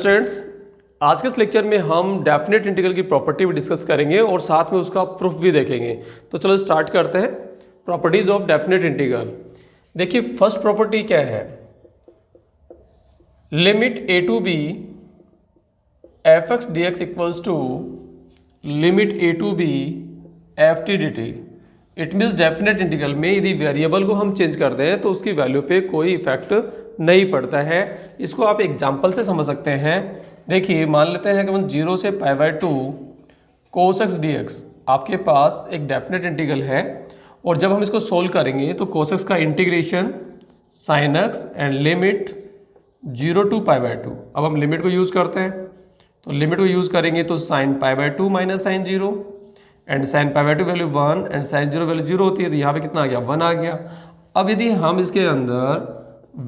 Students, आज के इस लेक्चर में हम डेफिनेट इंटीग्रल की प्रॉपर्टी भी डिस्कस करेंगे और साथ में उसका प्रूफ भी देखेंगे। तो चलो स्टार्ट करते हैं। Properties of definite integral. देखिए फर्स्ट प्रॉपर्टी क्या है, limit a to B F x D x equals to limit a to B f t d t. It means definite integral में यदि वेरिएबल को हम चेंज कर दें तो उसकी वैल्यू पे कोई इफेक्ट नहीं पड़ता है। इसको आप एग्जाम्पल से समझ सकते हैं। देखिए मान लेते हैं कि हम 0 से π/2 cos x dx आपके पास एक डेफिनेट इंटीग्रल है और जब हम इसको सोल्व करेंगे तो cos x का integration sin x and limit 0 to π/2। अब हम लिमिट को यूज़ करते हैं तो लिमिट को यूज़ करेंगे तो sin π/2 minus sine 0 and sin π/2 value 1 and sin 0 value 0 होती है तो यहाँ पे कितना आ गया 1 आ गया। अब यदि हम इसके अंदर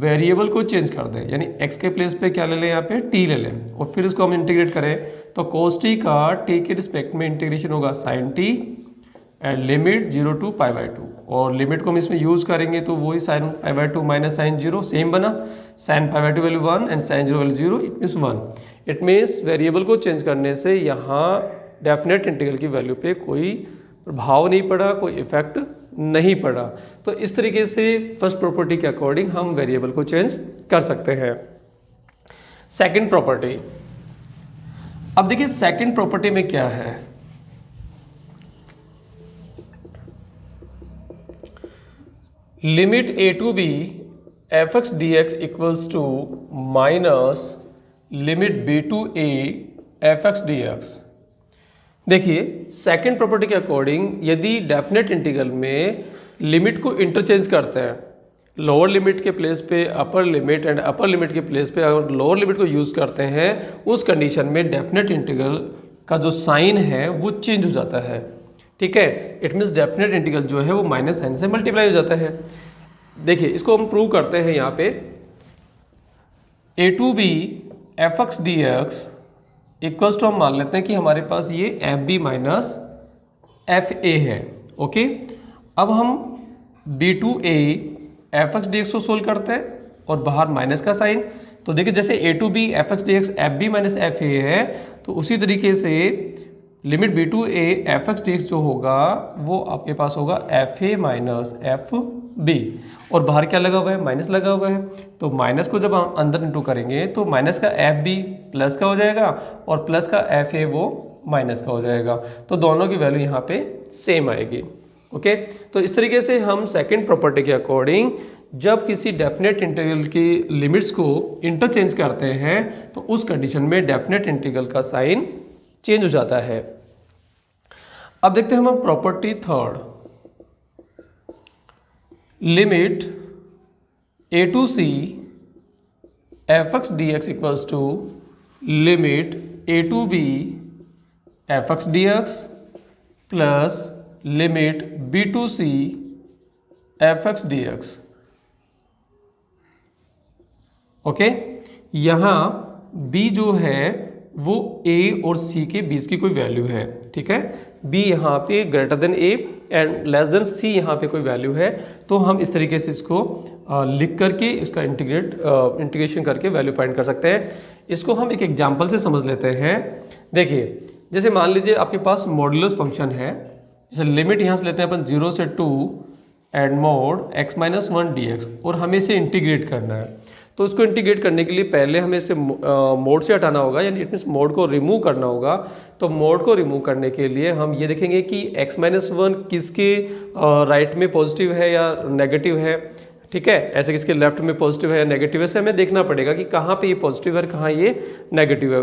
वेरिएबल को चेंज कर दें यानी x के प्लेस पे क्या ले लें, यहाँ पे t ले लें और फिर इसको हम इंटीग्रेट करें तो cos t का t के रिस्पेक्ट में इंटीग्रेशन होगा sin t and limit 0 to π/2 और लिमिट को हम इसमें यूज़ करेंगे तो वही sin π/2 माइनस साइन 0 सेम बना, sin π/2 value 1 and sin 0 value 0 it means 1। It means variable को चेंज करने से यहाँ डेफिनेट इंटीग्रल की वैल्यू पे कोई प्रभाव नहीं पड़ा, कोई इफेक्ट नहीं पड़ा। तो इस तरीके से फर्स्ट प्रॉपर्टी के अकॉर्डिंग हम वेरिएबल को चेंज कर सकते हैं। सेकंड प्रॉपर्टी, अब देखिए सेकंड प्रॉपर्टी में क्या है, limit a to B F x D x equals to minus limit B to A F x D x. देखिए सेकंड प्रॉपर्टी के अकॉर्डिंग यदि डेफिनेट इंटीग्रल में लिमिट को इंटरचेंज करते हैं, लोअर लिमिट के प्लेस पे upper limit and upper limit के प्लेस पे अगर लोअर लिमिट को यूज़ करते हैं उस कंडीशन में डेफिनेट इंटीग्रल का जो साइन है वो चेंज हो जाता है। ठीक है, इट मीन्स डेफिनेट इंटीग्रल जो है वो माइनस साइन से मल्टीप्लाई हो जाता है। देखिए इसको हम प्रूव करते हैं यहाँ पे, A to B F x D x equals to हम मान लेते हैं कि हमारे पास ये F B minus F A है। ओके, अब हम B to A F x D x को सोल्व करते हैं और बाहर माइनस का साइन। तो देखिए जैसे A to B F x D X F B minus F A है तो उसी तरीके से limit B to A F x D X जो होगा वो आपके पास होगा F A minus F B और बाहर क्या लगा हुआ है, माइनस लगा हुआ है। तो माइनस को जब हम अंदर इंटू करेंगे तो माइनस का एफ बी प्लस का हो जाएगा और प्लस का एफ ए वो माइनस का हो जाएगा। तो दोनों की वैल्यू यहाँ पे सेम आएगी। ओके, तो इस तरीके से हम सेकंड प्रॉपर्टी के अकॉर्डिंग जब किसी डेफिनेट इंटीग्रल की लिमिट्स को इंटरचेंज करते हैं तो उस कंडीशन में डेफिनेट इंटीग्रल का साइन चेंज हो जाता है। अब देखते हैं हम property third, limit a to c f x D x equals to limit a to B F x D x plus limit B to c f x D x. Okay, यहाँ b जो है वो a और c के बीच की कोई value है। ठीक है, b यहाँ पे greater than a and less than c यहाँ पे कोई वैल्यू है। तो हम इस तरीके से इसको लिख करके इसका इंटीग्रेशन करके वैल्यू फाइंड कर सकते हैं। इसको हम एक एग्जांपल से समझ लेते हैं। देखिए जैसे मान लीजिए आपके पास मॉड्यूलस फंक्शन है, जैसे लिमिट यहाँ से लेते हैं अपन 0 से 2 and mode x minus 1 d x और हमें इसे इंटीग्रेट करना है। तो इसको इंटीग्रेट करने के लिए पहले हमें इसे मोड से हटाना होगा यानी इट मीन्स मोड को रिमूव करना होगा। तो मोड को रिमूव करने के लिए हम ये देखेंगे कि x माइनस 1 किसके राइट में पॉजिटिव है या नेगेटिव है। ठीक है, ऐसे किसके लेफ्ट में पॉजिटिव है या नेगेटिव है, ऐसे हमें देखना पड़ेगा कि कहाँ पे ये पॉजिटिव है कहाँ ये नेगेटिव है।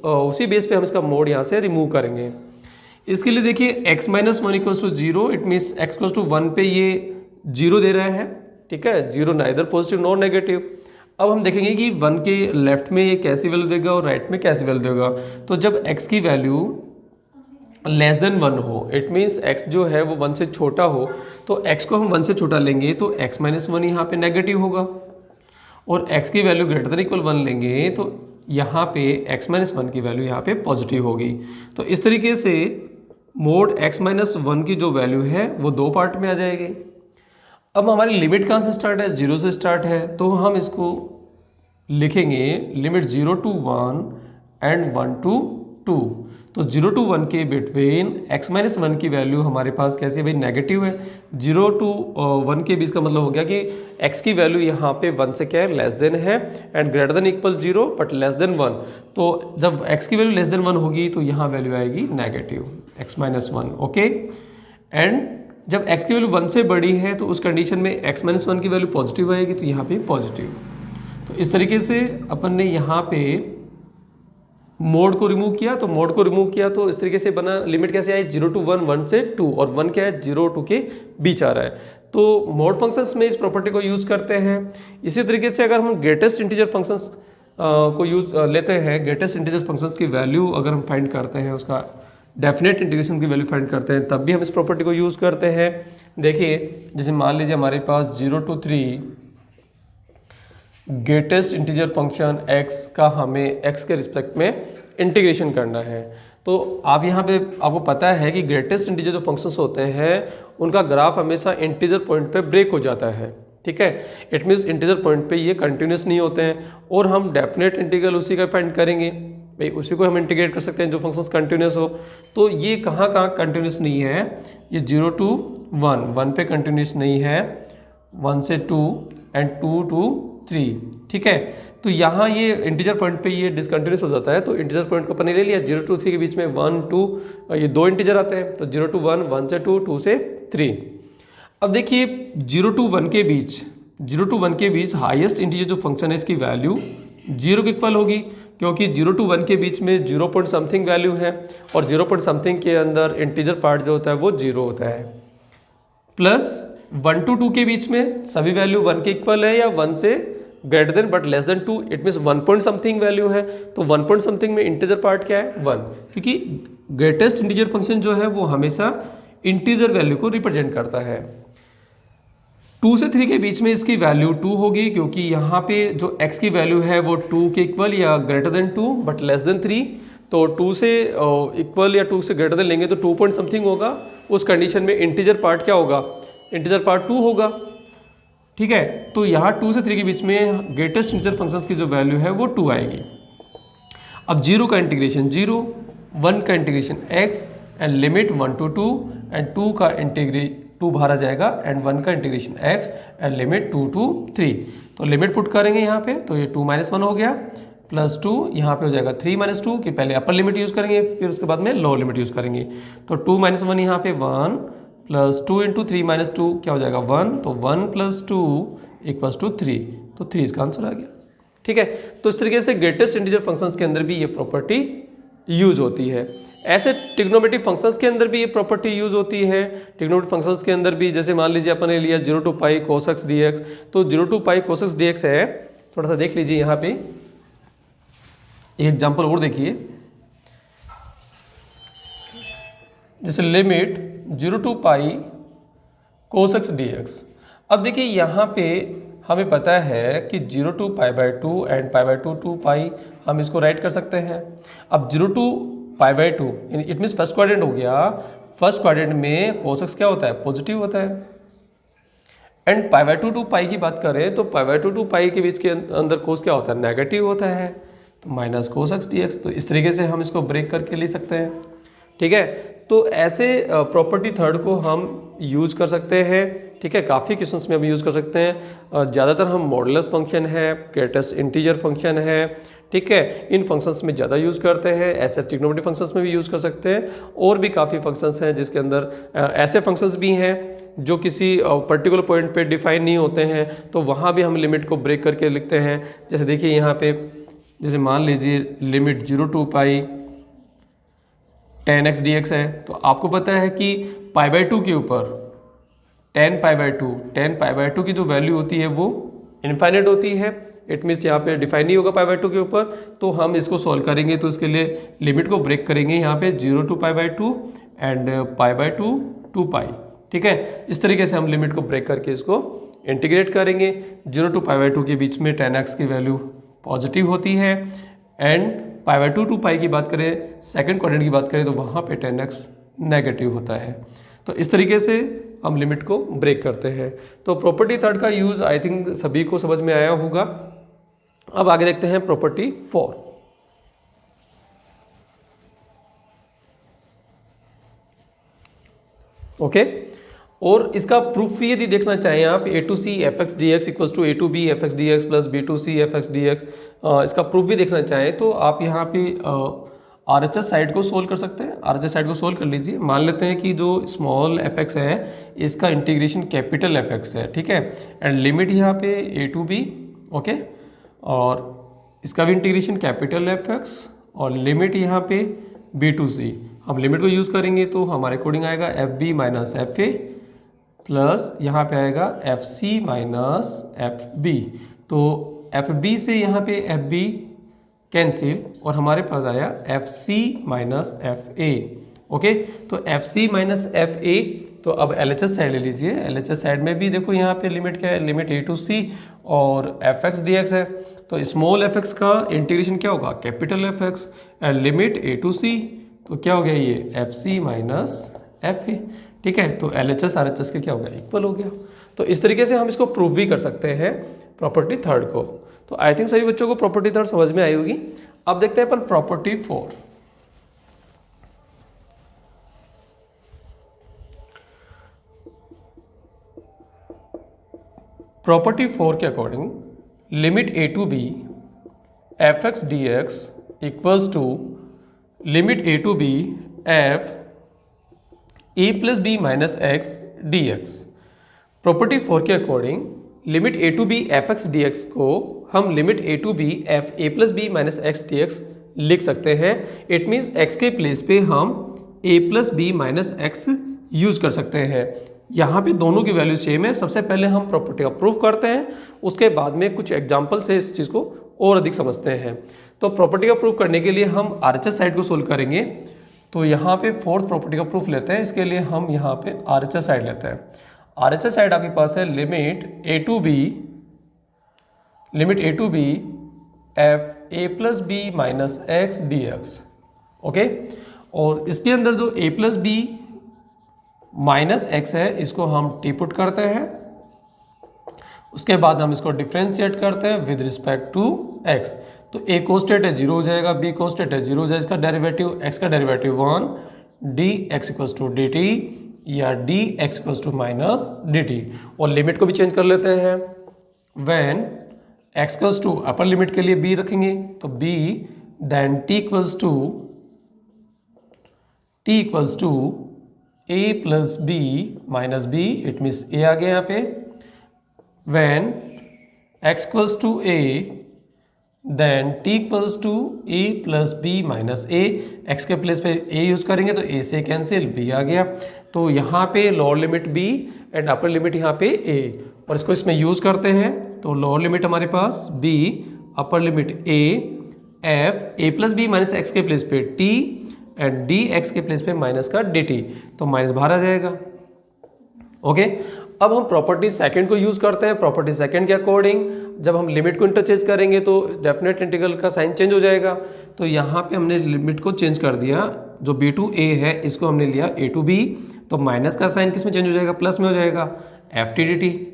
उसी बेस पे हम इसका मोड यहाँ से रिमूव करेंगे। इसके लिए देखिए x minus 1 equals to 0, it means x equals to 1 पे ये 0 दे रहा है। ठीक है, 0 नाइदर पॉजिटिव नॉर नेगेटिव। अब हम देखेंगे कि 1 के लेफ्ट में ये कैसी वैल्यू देगा और राइट में कैसी वैल्यू देगा। तो जब x की वैल्यू लेस देन 1 हो, इट मीन्स x जो है वो 1 से छोटा हो, तो x को हम 1 से छोटा लेंगे तो x माइनस 1 यहाँ पे नेगेटिव होगा और x की वैल्यू ग्रेटर देन इक्वल 1 लेंगे तो यहाँ पे x माइनस 1 की वैल्यू यहाँ पे पॉजिटिव होगी। तो इस तरीके से मोड x माइनस 1 की जो वैल्यू है वो दो पार्ट में आ जाएगी। अब हमारी लिमिट कहाँ से स्टार्ट है, 0 से स्टार्ट है, तो हम इसको लिखेंगे लिमिट 0 to 1 एंड 1 to 2। तो 0 to 1 के बिटवीन x माइनस 1 की वैल्यू हमारे पास कैसी है भाई, नेगेटिव है। 0 to 1 के बीच का मतलब हो गया कि x की वैल्यू यहाँ पे 1 से क्या है, लेस देन है, and greater than equal 0 but less than 1। तो जब x की वैल्यू लेस देन 1 होगी तो यहाँ वैल्यू आएगी negative x minus 1। Okay, and जब x की वैल्यू 1 से बड़ी है तो उस कंडीशन में x माइनस 1 की वैल्यू पॉजिटिव आएगी, तो यहाँ पे पॉजिटिव। तो इस तरीके से अपन ने यहाँ पे मोड को रिमूव किया। तो मोड को रिमूव किया तो इस तरीके से बना, लिमिट कैसे आई, 0 to 1, 1 से 2, और 1 क्या है, 0 2 के बीच आ रहा है। तो मोड फंक्शंस में इस प्रॉपर्टी को यूज करते हैं। इसी तरीके से अगर हम ग्रेटेस्ट इंटीजर फंक्शंस को यूज लेते हैं, ग्रेटेस्ट इंटीजर फंक्शंस की वैल्यू अगर हम फाइंड करते हैं, उसका डेफिनेट इंटीग्रेशन की वैल्यू फाइंड करते हैं, तब भी हम इस प्रॉपर्टी को यूज करते हैं। देखिए जैसे मान लीजिए हमारे पास 0 to 3 greatest integer function x का हमें x के रिस्पेक्ट में इंटीग्रेशन करना है। तो आप यहाँ पे आपको पता है कि ग्रेटेस्ट इंटीजर जो फंक्शंस होते हैं उनका ग्राफ हमेशा इंटीजर पॉइंट पे ब्रेक हो जाता है, ठीक है। इट मीन्स इंटीजर पॉइंट पे ये कंटिन्यूस नहीं होते हैं, और हम डेफिनेट इंटीग्रल उसी का फाइंड करेंगे भाई, उसी को हम इंटीग्रेट कर सकते हैं जो फंक्शंस कंटिन्यूस हो। तो ये कहाँ कहाँ कंटिन्यूस नहीं है, ये 0 to 1, 1 पे कंटिन्यूस नहीं है, 1 से 2 एंड 2 to 3, ठीक है। तो यहाँ ये इंटीजर पॉइंट पे ये डिसकंटिन्यूस हो जाता है। तो इंटीजर पॉइंट को अपन ने ले लिया, 0 to 3 के बीच में 1 2 ये दो इंटीजर आते हैं, तो 0 to 1, 1 से 2, 2 से 3। अब देखिए 0 to 1 के बीच, 0 to 1 के बीच हाईएस्ट इंटीजर जो फंक्शन है इसकी वैल्यू 0 के इक्वल होगी, क्योंकि 0 to 1 के बीच में 0 पॉइंट समथिंग वैल्यू है, और 0 पॉइंट समथिंग के अंदर इंटीजर पार्ट जो होता है वो 0 होता है। प्लस 1 to 2 के बीच में सभी वैल्यू 1 के इक्वल है या 1 से greater than but less than 2, it means 1 point something value है। तो 1 पॉइंट समथिंग में इंटीजर पार्ट क्या है, 1, क्योंकि ग्रेटेस्ट इंटीजर फंक्शन जो है वो हमेशा इंटीजर वैल्यू को रिप्रेजेंट करता है। 2 से 3 के बीच में इसकी वैल्यू 2 होगी, क्योंकि यहाँ पे जो x की वैल्यू है वो 2 के इक्वल या greater than 2 but less than 3। तो 2 से इक्वल या 2 से ग्रेटर देन लेंगे तो 2 पॉइंट समथिंग होगा, उस कंडीशन में इंटीजर पार्ट क्या होगा, इंटीजर पार्ट 2 होगा, ठीक है। तो यहाँ 2 से 3 के बीच में ग्रेटेस्ट इंटीजर फंक्शंस की जो वैल्यू है वो 2 आएगी। अब 0 का इंटीग्रेशन 0, 1 का integration x and limit 1 to 2, and 2 का इंटीग्रेट 2 बाहर आ जाएगा, एंड 1 का integration x and limit 2 to 3। तो लिमिट पुट करेंगे यहाँ पे, तो ये 2 - 1 हो गया, प्लस 2 यहाँ पे हो जाएगा 3 - 2 कि पहले अपर लिमिट यूज़ करेंगे फिर उसके बाद में लोअर लिमिट यूज़ करेंगे। तो 2 - 1 यहाँ पे 1 प्लस 2 इंटू 3 - 2 क्या हो जाएगा 1, तो 1 + 2 = 3, तो 3 इसका आंसर आ गया, ठीक है। तो इस तरीके से ग्रेटेस्ट इंटीजर फंक्शंस के अंदर भी ये प्रॉपर्टी यूज होती है। ऐसे ट्रिग्नोमेट्रिक फंक्शंस के अंदर भी ये प्रॉपर्टी यूज होती है। ट्रिग्नोमेट्रिक फंक्शंस के अंदर भी जैसे मान लीजिए अपन ने लिया 0 to π cos x dx, तो 0 to π cos x dx है, थोड़ा सा देख लीजिए यहाँ पे एक एग्जाम्पल और देखिए, जैसे limit 0 to π cos x dx। अब देखिए यहाँ पे हमें पता है कि 0 to π/2 एंड π/2 to π हम इसको राइट कर सकते हैं। अब 0 to π/2 it means first quadrant हो गया, फर्स्ट क्वाड्रेंट में cos x क्या होता है, पॉजिटिव होता है। एंड π/2 to π की बात करें तो π/2 to π के बीच के अंदर cos क्या होता है, नेगेटिव होता है, तो माइनस cos x dx। तो इस तरीके से हम इसको ब्रेक करके ले सकते हैं, ठीक है। तो ऐसे प्रॉपर्टी थर्ड को हम यूज कर सकते हैं, ठीक है। काफ़ी क्वेश्चंस में हम यूज़ कर सकते हैं। ज़्यादातर हम मॉडुलस फंक्शन है, ग्रेटेस्ट इंटीजर फंक्शन है, ठीक है, इन फंक्शंस में ज़्यादा यूज़ करते हैं। ऐसे ट्रिग्नोमेट्रिक फंक्शंस में भी यूज़ कर सकते हैं, और भी काफ़ी फंक्शंस हैं जिसके अंदर ऐसे फंक्शंस भी हैं जो किसी पर्टिकुलर पॉइंट पे डिफाइन नहीं होते हैं, तो वहाँ भी हम लिमिट को ब्रेक करके लिखते हैं। जैसे देखिए यहाँ पे, जैसे मान लीजिए limit 0 to π tan x dx है, तो आपको पता है कि π/2 के ऊपर tan π/2 की जो वैल्यू होती है वो इनफाइनाइट होती है। इट मीन्स यहाँ पे डिफाइन नहीं होगा π/2 के ऊपर, तो हम इसको सॉल्व करेंगे तो इसके लिए लिमिट को ब्रेक करेंगे यहाँ पे 0 to π/2 एंड π/2 to π, ठीक है। इस तरीके से हम लिमिट को ब्रेक करके इसको इंटीग्रेट करेंगे। 0 to π/2 के बीच में tan x की वैल्यू पॉजिटिव होती है, एंड π/2 to π की बात करें, सेकंड क्वाड्रेंट की बात करें तो वहाँ पे tan x नेगेटिव होता है। तो इस तरीके से हम लिमिट को ब्रेक करते हैं। तो प्रॉपर्टी थर्ड का यूज़ आई थिंक सभी को समझ में आया होगा। अब आगे देखते हैं प्रॉपर्टी 4। ओके, और इसका प्रूफ भी यदि देखना चाहें आप, a to c f x D x equals to a to B F x D x plus b to c f x D x, इसका प्रूफ भी देखना चाहें तो आप यहाँ पे आर एच एस साइड को सोल्व कर सकते हैं। आर एच एस साइड को सोल्व कर लीजिए। मान लेते हैं कि जो स्मॉल एफ एक्स है इसका इंटीग्रेशन कैपिटल एफ एक्स है, ठीक है, एंड लिमिट यहाँ पे ए टू बी, ओके, और इसका भी इंटीग्रेशन कैपिटल एफ एक्स और लिमिट यहाँ पे बी टू सी। हम लिमिट को यूज़ करेंगे तो हमारे अकॉर्डिंग आएगा f B minus F a plus यहाँ पे आएगा f c minus F b. तो एफ बी से यहाँ पे एफ बी कैंसिल और हमारे पास आया f c minus F a. Okay, तो f c minus F a, तो अब एल एच एस साइड ले लीजिए। एल एच एस साइड में भी देखो यहाँ पे लिमिट क्या है, लिमिट ए टू सी और एफ एक्स डी एक्स है। तो स्मॉल एफ एक्स का इंटीग्रेशन क्या होगा, capital f x, and limit a to c, तो क्या हो गया ये f c minus F a, ठीक है। तो L H S R H S के क्या हो गया, इक्वल हो गया। तो इस तरीके से हम इसको प्रूव भी कर सकते हैं प्रॉपर्टी थर्ड को। तो आई थिंक सभी बच्चों को प्रॉपर्टी थर्ड समझ में आई होगी। अब देखते हैं अपन प्रॉपर्टी 4। प्रॉपर्टी 4 के according limit a to B F x D x equals to limit a to B f a plus b minus x D x. Property 4 के according limit a to B F x D x को हम limit a to B f a plus b minus x D x लिख सकते हैं। It means x के place पे हम a plus b minus x use कर सकते हैं। यहाँ पे दोनों की वैल्यू सेम है। सबसे पहले हम प्रॉपर्टी का प्रूफ करते हैं, उसके बाद में कुछ एग्जाम्पल से इस चीज़ को और अधिक समझते हैं। तो प्रॉपर्टी का प्रूफ करने के लिए हम आर एच एस साइड को सोल्व करेंगे। तो यहाँ पे फोर्थ प्रॉपर्टी का प्रूफ लेते हैं। इसके लिए हम यहाँ पे आर एच एस साइड लेते हैं। आर एच एस साइड आपके पास है limit a to B f a plus b minus x D x. Okay, और इसके अंदर जो a plus b minus x है इसको हम टी पुट करते हैं। उसके बाद हम इसको डिफ्रेंशिएट करते हैं विद रिस्पेक्ट टू एक्स। तो ए कॉन्स्टेंट है 0 हो जाएगा, बी कॉन्स्टेंट है 0 हो जाएगा। इसका डेरिवेटिव एक्स का derivative 1 d x equals to d t या d x equals to minus d t. और लिमिट को भी चेंज कर लेते हैं। When x equals to upper limit के लिए बी रखेंगे तो b, then t equals to a plus b minus b, it means a आ गया यहाँ पे। When x equals to a then t equals to a plus b minus A. X के place पे ए यूज करेंगे तो ए से कैंसिल, बी आ गया। तो यहाँ पे lower limit b and upper limit यहाँ पे ए, और इसको इसमें यूज करते हैं। तो लोअर लिमिट हमारे पास b, upper limit a, f a plus b minus x के प्लेस पे टी एंड डी एक्स के प्लेस पे माइनस का डी टी, तो माइनस बाहर आ जाएगा। ओके, अब हम प्रॉपर्टी सेकंड को यूज करते हैं। प्रॉपर्टी सेकंड के अकॉर्डिंग जब हम लिमिट को इंटरचेंज करेंगे तो डेफिनेट इंटीग्रल का साइन चेंज हो जाएगा। तो यहाँ पे हमने लिमिट को चेंज कर दिया। जो बी टू ए है इसको हमने लिया ए टू बी, तो माइनस का साइन किस में चेंज हो जाएगा, प्लस में हो जाएगा, एफ टी डी टी।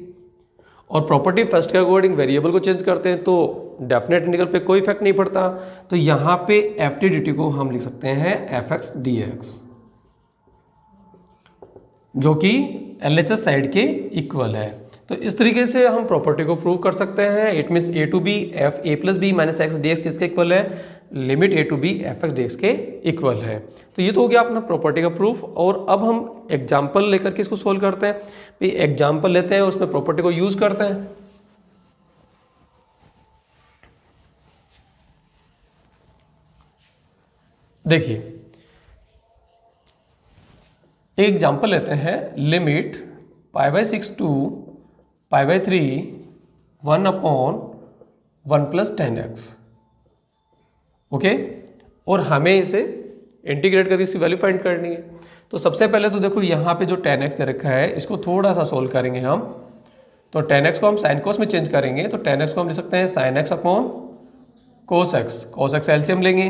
और प्रॉपर्टी फर्स्ट के अकॉर्डिंग वेरिएबल को चेंज करते हैं तो डेफिनेट इंटीग्रल पे कोई इफेक्ट नहीं पड़ता। तो यहाँ पे एफ टी डी टी को हम लिख सकते हैं एफ एक्स डी एक्स, जो कि एल एच एस साइड के इक्वल है। तो इस तरीके से हम प्रॉपर्टी को प्रूव कर सकते हैं। It means a to B f a plus b minus x D x किसके इक्वल है, limit a to B F x D x के इक्वल है। तो ये तो हो गया अपना प्रॉपर्टी का प्रूफ। और अब हम एग्जाम्पल लेकर के इसको सोल्व करते हैं। भाई एग्जाम्पल लेते हैं और उसमें प्रॉपर्टी को यूज करते हैं। देखिए एक एग्जाम्पल लेते हैं। Limit pi by 6 to pi by 3 1 upon 1 plus 10x। Okay, और हमें इसे इंटीग्रेट करके इसकी वैल्यू फाइंड करनी है। तो सबसे पहले तो देखो यहाँ पे जो 10x दे रखा है इसको थोड़ा सा सोल्व करेंगे हम। तो 10x को हम साइन कोस में चेंज करेंगे। तो 10x को हम लिख सकते हैं sine x upon cos x. Cos x LCM लेंगे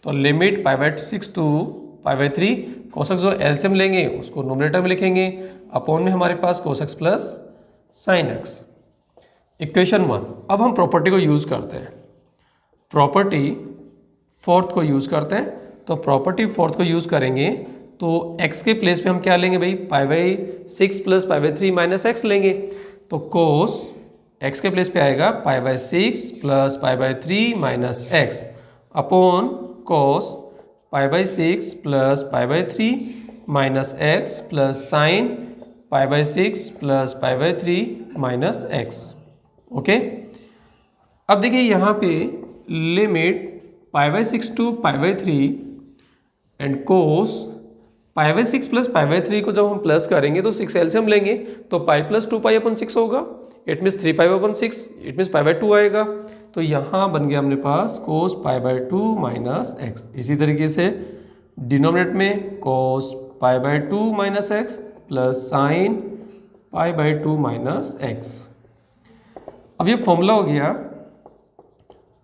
तो limit pi by 6 to pi by 3 cos x जो एलसीएम लेंगे उसको नोमिनेटर में लिखेंगे, अपॉन में हमारे पास cos x plus sine x. Equation 1। अब हम प्रॉपर्टी को यूज़ करते हैं, प्रॉपर्टी फोर्थ को यूज़ करते हैं। तो प्रॉपर्टी फोर्थ को यूज़ करेंगे तो x के प्लेस पे हम क्या लेंगे भाई, π/6 प्लस π/3 माइनस एक्स लेंगे। तो कोस x के प्लेस पे आएगा π/6 plus π/3 minus x upon cos π/6 plus π/3 minus x plus sine π/6 plus π/3 minus x. Okay, अब देखिए यहाँ पे limit π/6 to π/3 and cos π/6 plus π/3 को जब हम प्लस करेंगे तो 6 एलसीएम लेंगे तो पाई प्लस 2π/6 होगा, इट मीन्स 3π/6, इट मीन्स π/2 आएगा। तो यहाँ बन गया अपने पास कोस π/2 माइनस एक्स। इसी तरीके से डिनोमिनेट में cos π/2 minus x plus sine π/2 minus x. अब ये फॉर्मूला हो गया,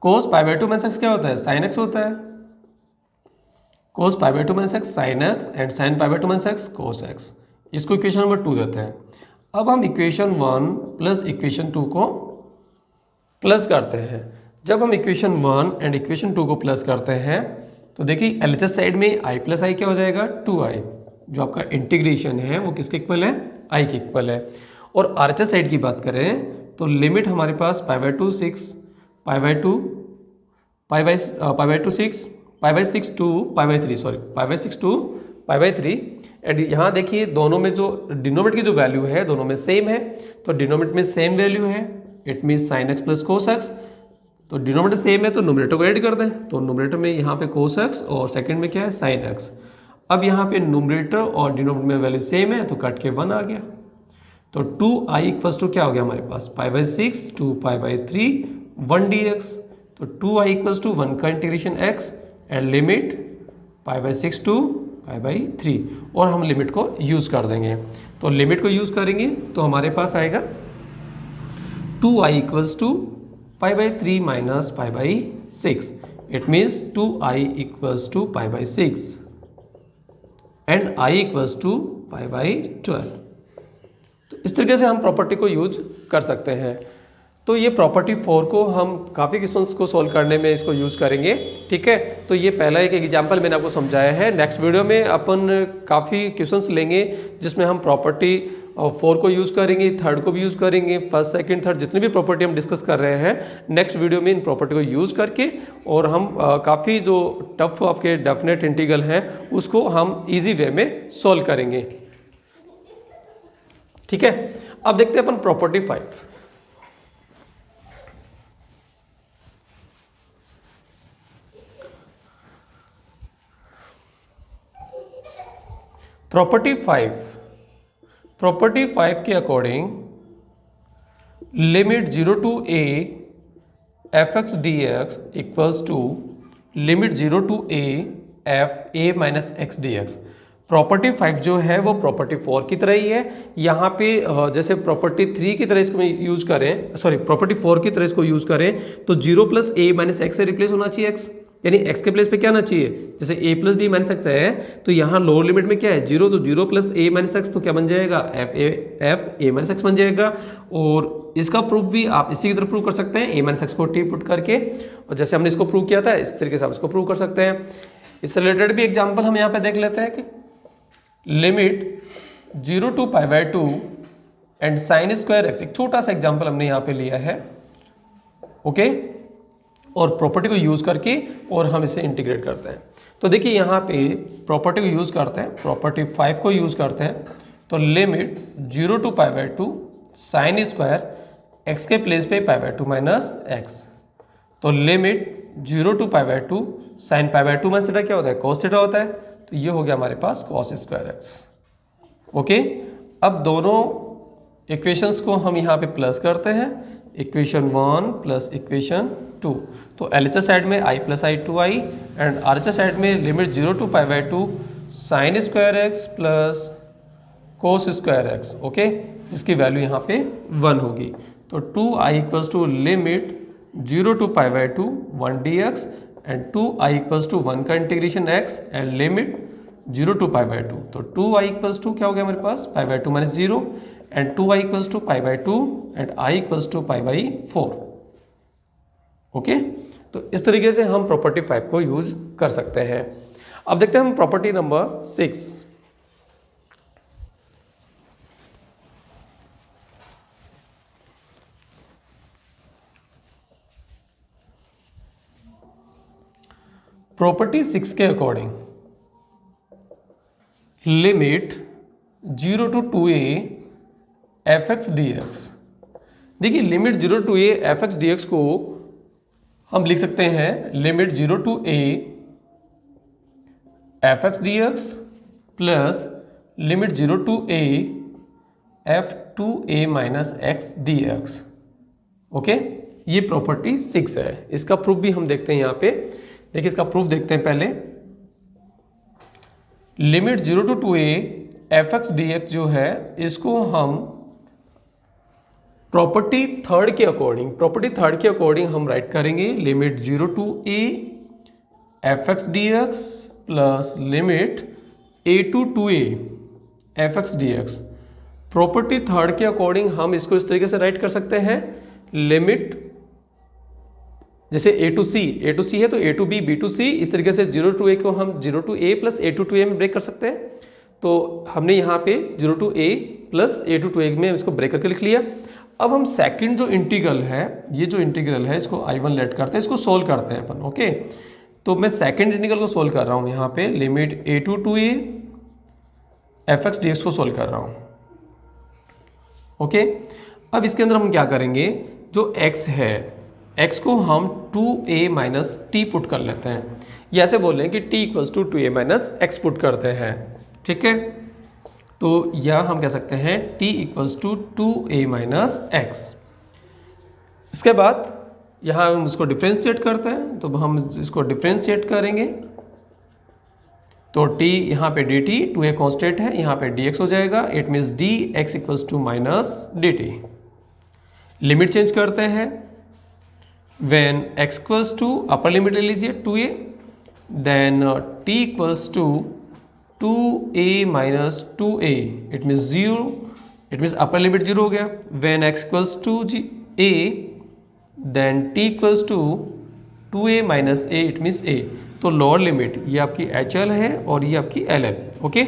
कोस π/2 माइनस एक्स क्या होता है, साइन एक्स होता है। Cos π/2 minus x sine x and sine π/2 minus x cos x. इसको इक्वेशन नंबर 2 देते हैं। अब हम इक्वेशन 1 प्लस इक्वेशन 2 को प्लस करते हैं। जब हम इक्वेशन 1 एंड इक्वेशन 2 को प्लस करते हैं तो देखिए एलएचएस साइड में i प्लस आई क्या हो जाएगा, 2i। जो आपका इंटीग्रेशन है वो किसके इक्वल है, i के इक्वल है। और आरएचएस साइड की बात करें तो लिमिट हमारे पास π/2 6 π/2 6 π/6 टू π/3 सॉरी π/6 टू π/3। एंड यहाँ देखिए दोनों में जो डिनोमिनेटर की जो वैल्यू है दोनों में सेम है। तो डिनोमिनेटर में सेम वैल्यू है, it means sine x plus cos x. तो डिनोमिनेटर सेम है तो न्यूमरेटर को ऐड कर दें। तो न्यूमरेटर में यहाँ पे कोस एक्स और सेकंड में क्या है, साइन एक्स। अब यहाँ पे न्यूमरेटर और डिनोमिनेटर में वैल्यू सेम है तो कट के 1 आ गया। तो 2i इक्वल्स टू क्या हो गया हमारे पास, π/6 टू π/3 1 dx। तो 2i इक्वल्स टू 1 का integration x and limit π/6 to π/3 और हम लिमिट को यूज़ कर देंगे। तो लिमिट को यूज़ करेंगे तो हमारे पास आएगा 2i equals to π/3 minus π/6। It means 2i equals to π/6 and i equals to π/12। तो इस तरीके से हम प्रॉपर्टी को यूज कर सकते हैं। तो ये प्रॉपर्टी 4 को हम काफ़ी क्वेश्चंस को सॉल्व करने में इसको यूज़ करेंगे, ठीक है। तो ये पहला एक एग्जांपल मैंने आपको समझाया है। नेक्स्ट वीडियो में अपन काफ़ी क्वेश्चंस लेंगे जिसमें हम प्रॉपर्टी 4 को यूज़ करेंगे, थर्ड को भी यूज़ करेंगे, फर्स्ट सेकंड थर्ड जितनी भी प्रॉपर्टी हम डिस्कस कर रहे हैं नेक्स्ट वीडियो में इन प्रॉपर्टी को यूज़ करके और हम काफ़ी जो टफ आपके डेफिनेट इंटीग्रल हैं उसको हम ईजी वे में सॉल्व करेंगे, ठीक है। अब देखते हैं अपन प्रॉपर्टी 5। प्रॉपर्टी 5 के according limit 0 to a fx dx equals to limit 0 to a f a minus x dx। Property 5 जो है वो प्रॉपर्टी 4 की तरह ही है। यहाँ पे जैसे प्रॉपर्टी 3 की तरह इसको यूज करें, सॉरी प्रॉपर्टी 4 की तरह इसको यूज करें तो 0 प्लस a माइनस एक्स से रिप्लेस होना चाहिए x, यानी x के प्लेस पे क्या आना चाहिए, जैसे a plus b minus x है तो यहाँ लोअर लिमिट में क्या है 0, तो 0 प्लस a माइनस एक्स तो क्या बन जाएगा एफ ए माइनस एक्स बन जाएगा। और इसका प्रूफ भी आप इसी की तरह प्रूव कर सकते हैं, a माइनस एक्स को टी पुट करके, और जैसे हमने इसको प्रूव किया था इस तरीके से आप इसको प्रूव कर सकते हैं। इससे रिलेटेड भी एग्जाम्पल हम यहाँ पे देख लेते हैं कि limit 0 to π/2 and sine square x, एक छोटा सा एग्जाम्पल हमने यहाँ पे लिया है, ओके। और प्रॉपर्टी को यूज करके और हम इसे इंटीग्रेट करते हैं। तो देखिए यहाँ पे प्रॉपर्टी को यूज करते हैं, प्रॉपर्टी 5 को यूज करते हैं। तो limit 0 to π/2 sine square x के प्लेस पे π/2 माइनस एक्स। तो limit 0 to π/2 sine π/2 minus theta क्या होता है, कॉस थीटा होता है। तो ये हो गया हमारे पास कॉस स्क्वायर एक्स, ओके। अब दोनों इक्वेशंस को हम यहाँ पे प्लस करते हैं, इक्वेशन 1 प्लस इक्वेशन 2। तो एलएचएस साइड में i plus i 2i and RHS side में limit 0 to π/2 sine square x plus cos square x, okay, जिसकी वैल्यू यहाँ पे 1 होगी। तो 2i equals to limit 0 to π/2 1 dx and 2i equals to 1 का integration x and limit 0 to π/2। तो 2i equals to क्या हो गया हमारे पास π/2 minus 0 and 2y equals to pi by 2 and i equals to pi by 4। Okay, तो इस तरीके से हम प्रॉपर्टी 5 को यूज कर सकते हैं। अब देखते हैं हम प्रॉपर्टी नंबर 6। प्रॉपर्टी 6 के according limit 0 to 2a fx dx। देखिए limit 0 to a fx dx को हम लिख सकते हैं limit 0 to a fx dx plus limit 0 to a f2a minus x dx। Okay, ये प्रॉपर्टी 6 है। इसका प्रूफ भी हम देखते हैं यहाँ पे। देखिए इसका प्रूफ देखते हैं पहले। Limit 0 to 2a fx dx जो है इसको हम प्रॉपर्टी थर्ड के अकॉर्डिंग हम राइट करेंगे limit 0 to a fx dx plus limit a to 2a fx dx। Property third के अकॉर्डिंग हम इसको इस तरीके से राइट कर सकते हैं लिमिट, जैसे a to c है तो a to b b to c, इस तरीके से 0 to a को हम 0 to a plus a to 2a में ब्रेक कर सकते हैं। तो हमने यहाँ पे 0 to a plus a to 2a में इसको ब्रेक करके लिख लिया। अब हम सेकंड जो इंटीग्रल है, ये जो इंटीग्रल है इसको I1 लेट करते हैं, इसको सोल्व करते हैं अपन। ओके, तो मैं सेकंड इंटीग्रल को सोल्व कर रहा हूँ यहाँ पे limit a to 2a fx dx को सोल्व कर रहा हूँ। ओके, अब इसके अंदर हम क्या करेंगे, जो x है x को हम 2a माइनस टी पुट कर लेते हैं, या ऐसे बोल रहे हैं कि t equals to 2a minus x put करते हैं। ठीक है, तो यह हम कह सकते हैं t equals to 2a minus x. इसके बाद यहाँ हम इसको डिफ्रेंशिएट करते हैं, तो हम इसको डिफ्रेंशिएट करेंगे तो t यहाँ पे dt 2a कॉन्स्टेंट है, यहाँ पे dx हो जाएगा। It means dx equals to minus dt। Limit change करते हैं, when x equals to upper limit ले लीजिए 2a, then t equals to 2a minus 2a, it means 0, it means upper limit 0 हो गया। when x equals to a, then t equals to 2a minus a, it means a। तो lower limit ये आपकी HL है और ये आपकी LL। Okay,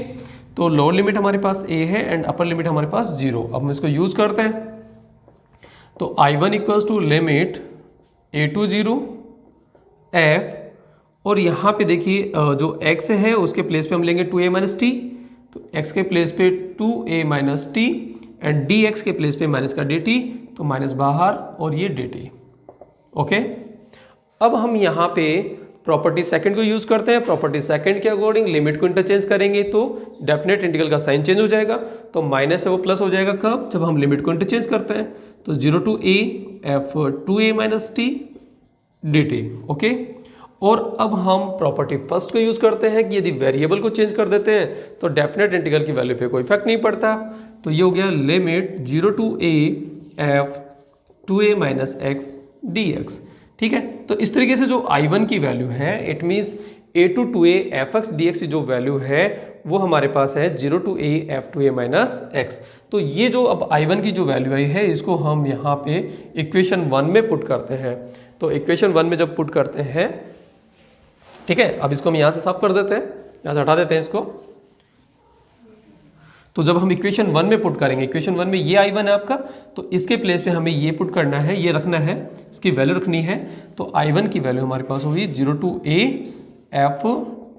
तो लोअर लिमिट हमारे पास a है एंड अपर लिमिट हमारे पास 0। अब हम इसको यूज करते हैं, तो I1 equals to limit a to 0 f, और यहाँ पे देखिए जो x है उसके प्लेस पे हम लेंगे 2a माइनस टी, तो x के प्लेस पे 2a minus T and dx के प्लेस पे माइनस का dt, तो माइनस बाहर और ये dt। ओके, अब हम यहाँ पे प्रॉपर्टी सेकंड को यूज करते हैं। प्रॉपर्टी सेकंड के अकॉर्डिंग लिमिट को इंटरचेंज करेंगे तो डेफिनेट इंटीग्रल का साइन चेंज हो जाएगा, तो माइनस है वो प्लस हो जाएगा। कब, जब हम लिमिट को इंटरचेंज करते हैं, तो 0 to a f 2a minus T dt। Okay, और अब हम प्रॉपर्टी फर्स्ट को यूज करते हैं कि यदि वेरिएबल को चेंज कर देते हैं तो डेफिनेट इंटीग्रल की वैल्यू पे कोई इफेक्ट नहीं पड़ता। तो ये हो गया limit 0 to a f 2a minus x dx। ठीक है, तो इस तरीके से जो I1 की वैल्यू है, it means a to 2a fx dx की जो वैल्यू है वो हमारे पास है 0 to a f2a minus x. तो ये जो अब I1 की जो वैल्यू आई है इसको हम यहाँ पे इक्वेशन 1 में पुट करते हैं। तो इक्वेशन 1 में जब पुट करते हैं, ठीक है, अब इसको हम यहाँ से साफ कर देते हैं, यहाँ से हटा देते हैं इसको। तो जब हम इक्वेशन 1 में पुट करेंगे, इक्वेशन 1 में ये I1 है आपका, तो इसके प्लेस पे हमें ये पुट करना है, ये रखना है, इसकी वैल्यू रखनी है। तो I1 की वैल्यू हमारे पास होगी 0 to a f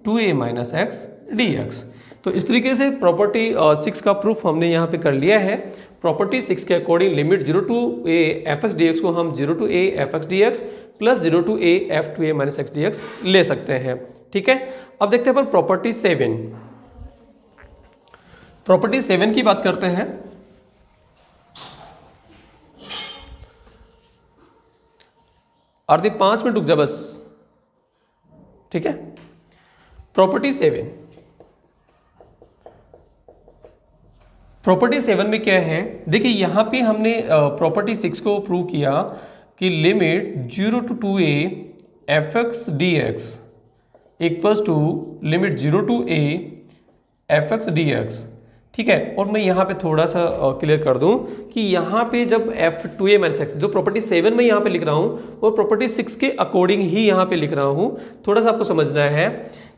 2a minus x dx। तो इस तरीके से प्रॉपर्टी 6 का प्रूफ हमने यहाँ पे कर लिया है। प्रॉपर्टी 6 के according limit 0 to a fx dx को हम 0 to a fx dx plus 0 to a f2a minus x dx ले सकते हैं। ठीक है, अब देखते हैं अपन प्रॉपर्टी 7। प्रॉपर्टी 7 की बात करते हैं। अर्धी 5 मिनट रुक जा बस। ठीक है, प्रॉपर्टी 7। प्रॉपर्टी 7 में क्या है, देखिए यहां पे हमने प्रॉपर्टी 6 को प्रूव किया कि limit 0 to 2a fx dx equals to limit 0 to a fx dx। ठीक है। और मैं यहाँ पे थोड़ा सा क्लियर कर दूं कि यहाँ पे जब f2a माइनस एक्स जो प्रॉपर्टी 7 में यहाँ पे लिख रहा हूँ और प्रॉपर्टी 6 के अकॉर्डिंग ही यहाँ पे लिख रहा हूँ। थोड़ा सा आपको समझना है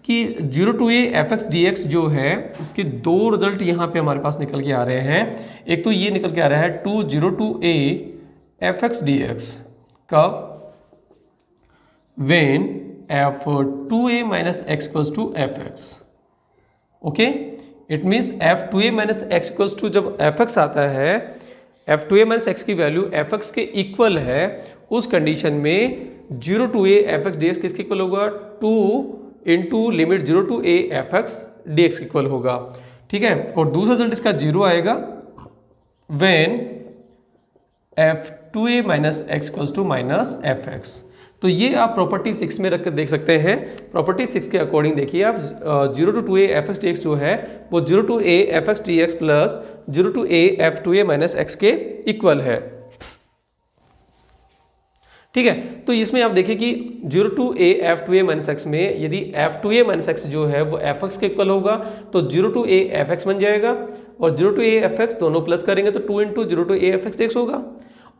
कि 0 to a fx dx जो है इसके दो रिजल्ट यहाँ पे हमारे पास निकल के आ रहे हैं। एक तो ये निकल के आ रहा है 0 to a fx dx कब, when f2a minus x equals to fx, okay. It means f2a minus x equals to जब fx आता है, f2a माइनस एक्स की वैल्यू fx के इक्वल है, उस कंडीशन में 0 to a fx dx किसके इक्वल होगा, 2 into limit 0 to a fx dx के इक्वल होगा, ठीक है। और दूसरा रिजल्ट इसका 0 आएगा when f2a minus x equals to minus fx। तो ये आप प्रॉपर्टी 6 में रख कर देख सकते हैं। प्रॉपर्टी 6 के अकॉर्डिंग देखिए आप 0 to 2a fx dx जो है वो 0 to a fx dx plus 0 to a f2a minus x के इक्वल है, ठीक है। तो इसमें आप देखिए कि 0 to a f2a minus x में यदि f2a माइनस एक्स जो है वो fx के इक्वल होगा तो 0 to a fx बन जाएगा, और 0 to a fx दोनों प्लस करेंगे तो 2 into 0 to a fx dx होगा,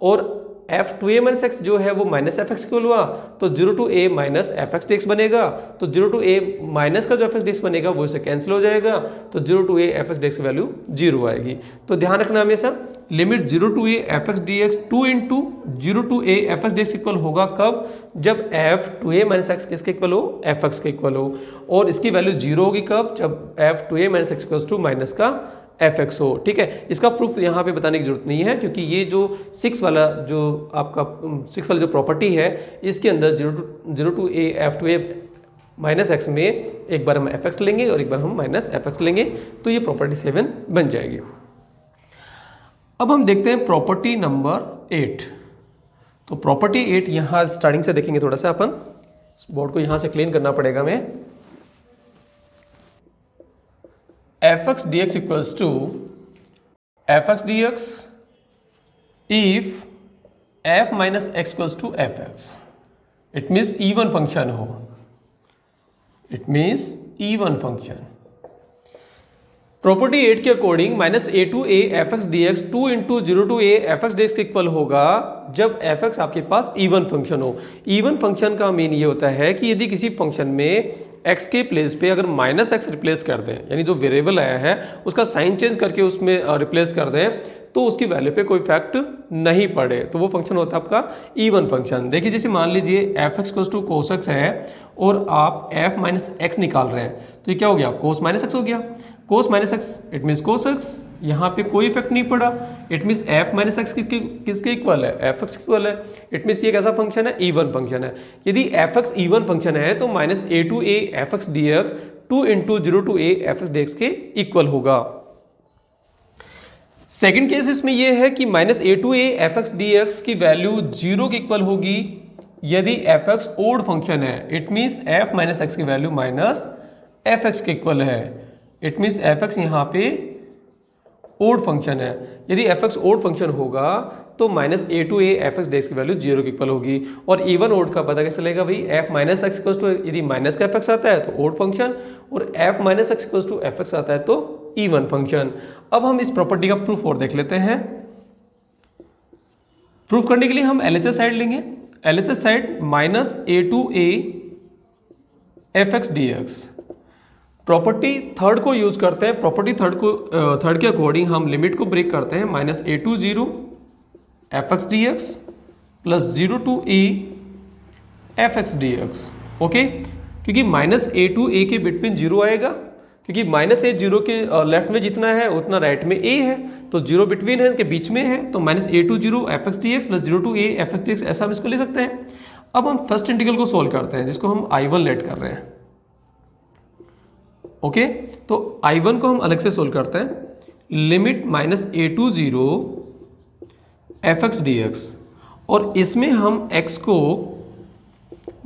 और f2a माइनस एक्स जो है वो माइनस एफ एक्स इक्वल हुआ तो 0 to a minus f x dx बनेगा, तो 0 to a माइनस का जो एफ एक्स dx बनेगा वो इससे कैंसिल हो जाएगा, तो 0 to a f x dx की वैल्यू 0 आएगी। तो ध्यान रखना हमेशा limit 0 to a f x dx 2 into 0 to a f x dx equal होगा कब, जब f2a माइनस एक्स किसके इक्वल हो, एफ एक्स के इक्वल हो, और इसकी वैल्यू 0 होगी कब, जब f2a minus x equal to minus का fx हो, ठीक है। इसका प्रूफ यहाँ पे बताने की जरूरत नहीं है क्योंकि ये जो 6 वाला जो आपका 6 वाला जो प्रॉपर्टी है इसके अंदर 0 to a f2a minus x में एक बार हम fx लेंगे और एक बार हम माइनस fx लेंगे, तो ये प्रॉपर्टी 7 बन जाएगी। अब हम देखते हैं प्रॉपर्टी नंबर 8। तो प्रॉपर्टी 8 यहाँ स्टार्टिंग से देखेंगे, थोड़ा सा अपन बोर्ड को यहाँ से क्लीन करना पड़ेगा हमें। fx dx equals to fx dx if f minus x equals to fx, it means even function हो, it means even function। Property 8 के according minus a to a fx dx 2 into 0 to a fx dx के equal होगा जब fx आपके पास even function हो। Even function का mean ये होता है कि यदि किसी फंक्शन में x के प्लेस पे अगर माइनस एक्स रिप्लेस कर दें, यानी जो वेरिएबल आया है उसका साइन चेंज करके उसमें रिप्लेस कर दें, तो उसकी वैल्यू पे कोई इफेक्ट नहीं पड़े, तो वो फंक्शन होता है आपका इवन फंक्शन। देखिए जैसे मान लीजिए f x equals to cos x है और आप एफ माइनस एक्स निकाल रहे हैं, तो ये क्या हो गया, कोस माइनस एक्स हो गया। कोस minus x it means cos x, यहाँ पे कोई इफेक्ट नहीं पड़ा, it means f minus x किसके इक्वल है, एफ एक्स इक्वल है। इट मीन्स ये कैसा फंक्शन है, इवन फंक्शन है। यदि एफ एक्स इवन फंक्शन है तो minus a to A F x D x 2 into 0 to a f x D x के इक्वल होगा। सेकेंड केस इसमें यह है कि minus a to A F x D x की वैल्यू 0 के इक्वल होगी यदि एफ एक्स ओड फंक्शन है। It means f minus x की वैल्यू माइनस एफ एक्स के इक्वल है। इट मीन्स एफ एक्स यहाँ पे ओड फंक्शन है। यदि एफ एक्स ओड फंक्शन होगा तो minus a to A F x D x की वैल्यू 0 के इक्वल होगी। और इवन ओड का पता कैसे चलेगा भाई, f minus x equal to यदि माइनस का एफ एक्स आता है तो ओड फंक्शन, और f minus x equal to f x आता है तो इवन फंक्शन। अब हम इस प्रॉपर्टी का प्रूफ और देख लेते हैं। प्रूफ करने के लिए हम एलएचएस साइड लेंगे। LHS side minus a to A F x D x. Property third को यूज करते हैं। प्रॉपर्टी थर्ड के अकॉर्डिंग हम लिमिट को ब्रेक करते हैं। Minus a to 0 f x D x plus 0 to a f x D x. Okay, क्योंकि minus a to a के बिटवीन 0 आएगा, क्योंकि माइनस ए 0 के लेफ्ट में जितना है उतना राइट में ए है, तो 0 बिटवीन है के बीच में है, तो minus a to 0 f x D x plus 0 to a f x D x, ऐसा हम इसको ले सकते हैं। अब हम फर्स्ट इंटीग्रल को सोल्व करते हैं जिसको हम I1 लेट कर रहे हैं। ओके, तो I1 को हम अलग से सोल्व करते हैं। Limit minus a to 0 f x D x, और इसमें हम x को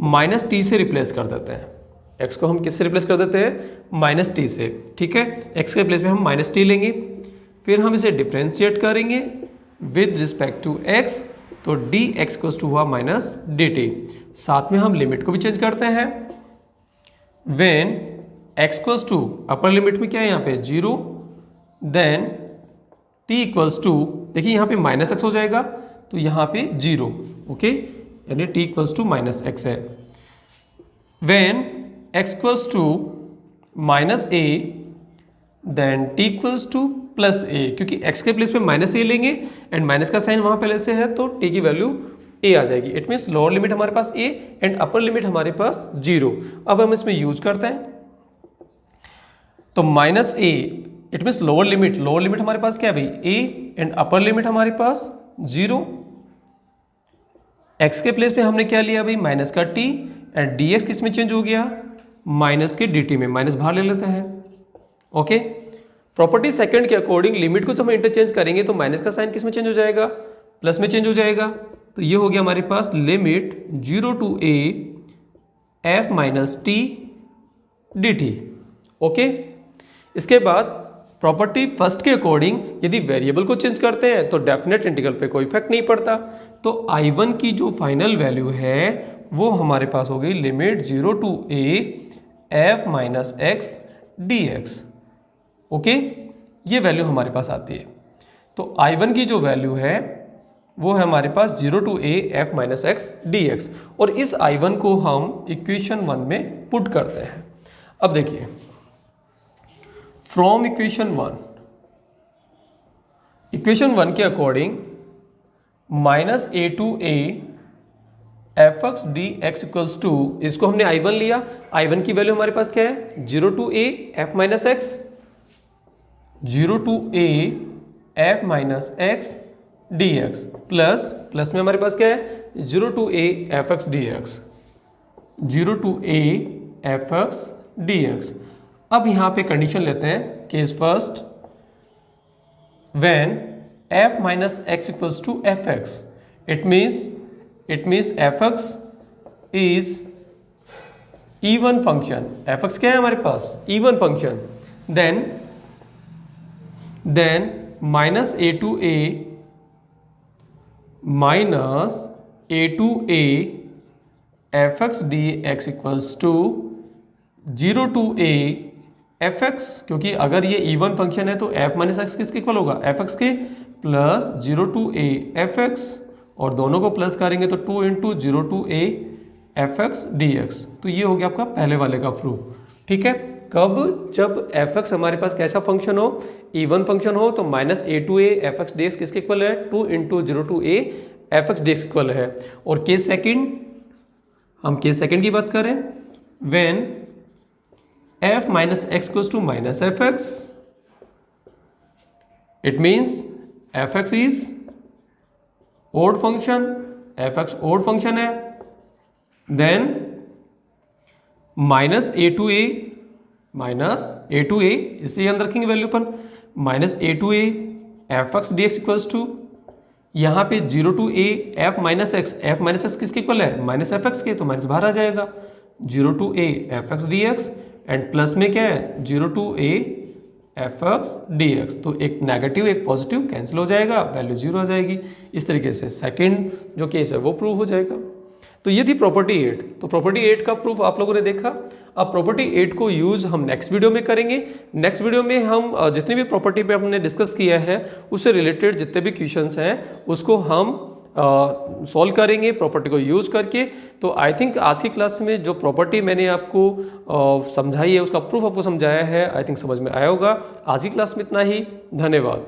माइनस टी से रिप्लेस कर देते हैं। x को हम किससे रिप्लेस कर देते हैं, माइनस टी से। ठीक है, x के प्लेस में हम माइनस टी लेंगे, फिर हम इसे डिफ्रेंशिएट करेंगे विद रिस्पेक्ट टू x, तो डी एक्स कोस टू हुआ माइनस डी टी। साथ में हम लिमिट को भी चेंज करते हैं। When x goes to upper limit में क्या है यहाँ पे 0 देन t इक्वल्स टू, देखिए यहाँ पे माइनस एक्स हो जाएगा तो यहाँ पे 0, ओके, यानी t equals to minus x है। When x equals to minus a then t equals to plus a, क्योंकि x के प्लेस पे माइनस ए लेंगे एंड माइनस का साइन वहाँ पहले से है तो t की वैल्यू a आ जाएगी। इट मीन्स लोअर लिमिट हमारे पास a एंड अपर लिमिट हमारे पास 0। अब हम इसमें यूज करते हैं तो minus a, it means lower limit हमारे पास क्या है भाई a एंड अपर लिमिट हमारे पास 0। x के प्लेस पे हमने क्या लिया भाई माइनस का t एंड dx किस में चेंज हो गया माइनस के dt में, माइनस बाहर ले लेते हैं, ओके। प्रॉपर्टी सेकंड के अकॉर्डिंग लिमिट को जब हम इंटरचेंज करेंगे तो माइनस का साइन किस में चेंज हो जाएगा प्लस में चेंज हो जाएगा। तो ये हो गया हमारे पास limit 0 to a f minus t dt, okay. इसके बाद प्रॉपर्टी फर्स्ट के अकॉर्डिंग यदि वेरिएबल को चेंज करते हैं तो डेफिनेट इंटीग्रल पे कोई इफेक्ट नहीं पड़ता। तो I1 की जो फाइनल वैल्यू है वो हमारे पास हो गई limit 0 to a f minus x dx, okay, ये वैल्यू हमारे पास आती है। तो I1 की जो वैल्यू है वो है हमारे पास 0 to a f minus x dx, और इस I1 को हम इक्वेशन 1 में पुट करते हैं। अब देखिए फ्रॉम इक्वेशन 1 के according minus a to a f x D x equals to, इसको हमने I1 लिया, I1 की वैल्यू हमारे पास क्या है 0 to a f minus x, 0 to a f minus x D x, plus में हमारे पास क्या है 0 to a f x D x, 0 to a f x D x. अब यहाँ पे कंडीशन लेते हैं case first, when f minus x equals to f x, it means fx is even function. fx क्या है हमारे पास even function. Then minus a to a fx dx equals to 0 to a fx, क्योंकि अगर ये even function है तो f minus x किसके इक्वल होगा fx के, प्लस 0 टू a fx, और दोनों को प्लस करेंगे तो 2 into 0 to a f x D x. तो ये हो गया आपका पहले वाले का प्रूफ, ठीक है। कब, जब एफ एक्स हमारे पास कैसा फंक्शन हो इवन फंक्शन हो तो minus a to a f x D x किसके इक्वल है 2 into 0 to a f x D x equal है। और केस सेकंड, हम केस सेकंड की बात करें, when f minus x equals to minus f x, it means f x is odd function, fx odd function है। Then minus a to a, इसे अंदर रखेंगे वैल्यू पर, minus a to a f x D x equals to, यहाँ पे 0 to a f minus x किसके equal है minus f x के, तो माइनस बाहर आ जाएगा 0 to a f x D x, and plus में क्या है 0 to a f x D x. तो एक नेगेटिव एक पॉजिटिव कैंसिल हो जाएगा, वैल्यू 0 आ जाएगी। इस तरीके से सेकंड जो केस है वो प्रूव हो जाएगा। तो ये थी प्रॉपर्टी 8। तो प्रॉपर्टी 8 का प्रूफ आप लोगों ने देखा। अब प्रॉपर्टी 8 को यूज हम नेक्स्ट वीडियो में करेंगे। नेक्स्ट वीडियो में हम जितनी भी प्रॉपर्टी पे हमने डिस्कस किया है उससे रिलेटेड जितने भी क्वेश्चंस हैं उसको हम सॉल्व करेंगे प्रॉपर्टी को यूज करके। तो आई थिंक आज की क्लास में जो प्रॉपर्टी मैंने आपको समझाई है उसका प्रूफ आपको समझाया है, आई थिंक समझ में आया होगा। आज की क्लास में इतना ही, धन्यवाद।